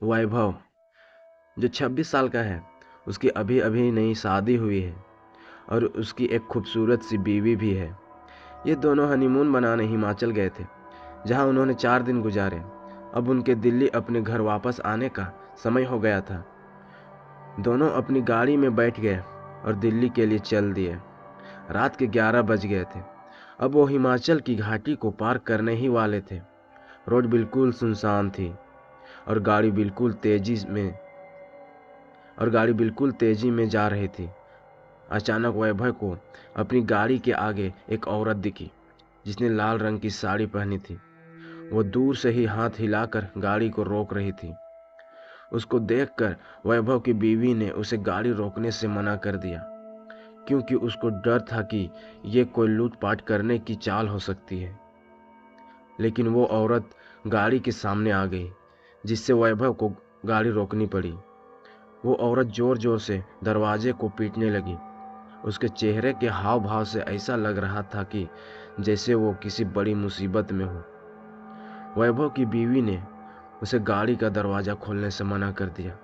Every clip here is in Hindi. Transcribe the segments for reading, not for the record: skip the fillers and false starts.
वैभव जो 26 साल का है, उसकी अभी अभी नई शादी हुई है और उसकी एक खूबसूरत सी बीवी भी है। ये दोनों हनीमून मनाने हिमाचल गए थे, जहां उन्होंने 4 दिन गुजारे। अब उनके दिल्ली अपने घर वापस आने का समय हो गया था। दोनों अपनी गाड़ी में बैठ गए और दिल्ली के लिए चल दिए। रात के 11 बज गए थे। अब वो हिमाचल की घाटी को पार करने ही वाले थे। रोड बिल्कुल सुनसान थी और गाड़ी बिल्कुल तेजी में जा रही थी। अचानक वैभव को अपनी गाड़ी के आगे एक औरत दिखी, जिसने लाल रंग की साड़ी पहनी थी। वो दूर से ही हाथ हिलाकर गाड़ी को रोक रही थी। उसको देखकर वैभव की बीवी ने उसे गाड़ी रोकने से मना कर दिया, क्योंकि उसको डर था कि ये कोई लूटपाट करने की चाल हो सकती है। लेकिन वो औरत गाड़ी के सामने आ गई, जिससे वैभव को गाड़ी रोकनी पड़ी। वो औरत जोर जोर से दरवाजे को पीटने लगी। उसके चेहरे के हाव भाव से ऐसा लग रहा था कि जैसे वो किसी बड़ी मुसीबत में हो। वैभव की बीवी ने उसे गाड़ी का दरवाज़ा खोलने से मना कर दिया।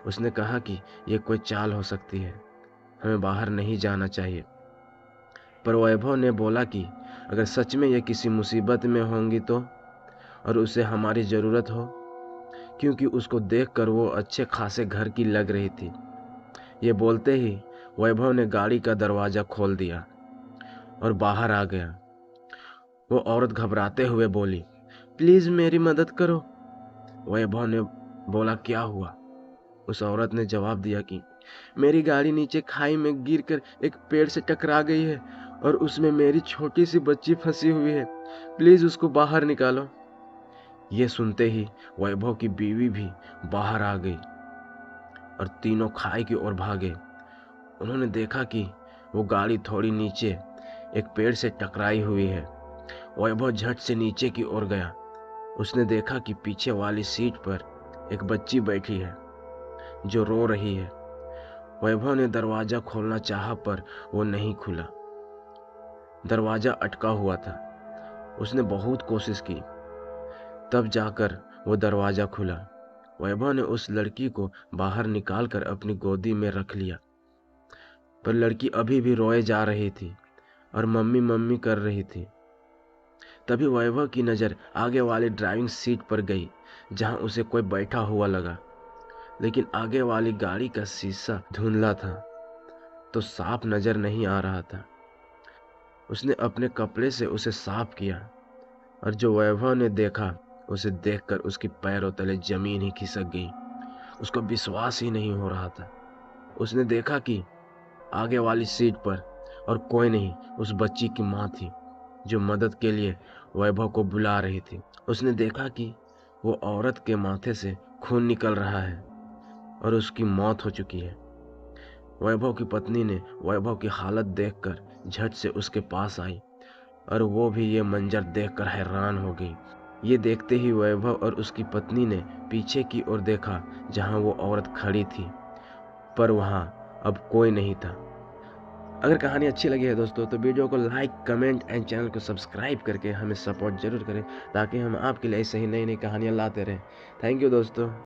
उसने कहा कि ये कोई चाल हो सकती है, हमें बाहर नहीं जाना चाहिए। पर वैभव ने बोला कि अगर सच में ये किसी मुसीबत में होंगी तो, और उसे हमारी ज़रूरत हो, क्योंकि उसको देखकर वो अच्छे खासे घर की लग रही थी। ये बोलते ही वैभव ने गाड़ी का दरवाज़ा खोल दिया और बाहर आ गया। वो औरत घबराते हुए बोली, प्लीज़ मेरी मदद करो। वैभव ने बोला, क्या हुआ? उस औरत ने जवाब दिया कि मेरी गाड़ी नीचे खाई में गिरकर एक पेड़ से टकरा गई है और उसमें मेरी छोटी सी बच्ची फंसी हुई है। प्लीज़ उसको बाहर निकालो। ये सुनते ही वैभव की बीवी भी बाहर आ गई और तीनों खाई की ओर भागे। उन्होंने देखा कि वो गाड़ी थोड़ी नीचे एक पेड़ से टकराई हुई है। वैभव झट से नीचे की ओर गया। उसने देखा कि पीछे वाली सीट पर एक बच्ची बैठी है जो रो रही है। वैभव ने दरवाज़ा खोलना चाहा पर वो नहीं खुला। दरवाज़ा अटका हुआ था। उसने बहुत कोशिश की, तब जाकर वो दरवाज़ा खुला। वैभव ने उस लड़की को बाहर निकालकर अपनी गोदी में रख लिया, पर लड़की अभी भी रोए जा रही थी और मम्मी मम्मी कर रही थी। तभी वैभव की नज़र आगे वाली ड्राइविंग सीट पर गई, जहां उसे कोई बैठा हुआ लगा। लेकिन आगे वाली गाड़ी का शीशा धुंधला था, तो साफ नज़र नहीं आ रहा था। उसने अपने कपड़े से उसे साफ किया और जो वैभव ने देखा, उसे देखकर उसके पैरों तले जमीन ही खिसक गई। उसको विश्वास ही नहीं हो रहा था। उसने देखा कि आगे वाली सीट पर और कोई नहीं, उस बच्ची की माँ थी, जो मदद के लिए वैभव को बुला रही थी। उसने देखा कि वो औरत के माथे से खून निकल रहा है और उसकी मौत हो चुकी है। वैभव की पत्नी ने वैभव की हालत देखकर झट से उसके पास आई और वो भी ये मंजर देखकर हैरान हो गई। ये देखते ही वैभव और उसकी पत्नी ने पीछे की ओर देखा, जहां वो औरत खड़ी थी, पर वहां अब कोई नहीं था। अगर कहानी अच्छी लगी है दोस्तों, तो वीडियो को लाइक, कमेंट एंड चैनल को सब्सक्राइब करके हमें सपोर्ट जरूर करें, ताकि हम आपके लिए ऐसे ही नई नई कहानियाँ लाते रहें। थैंक यू दोस्तों।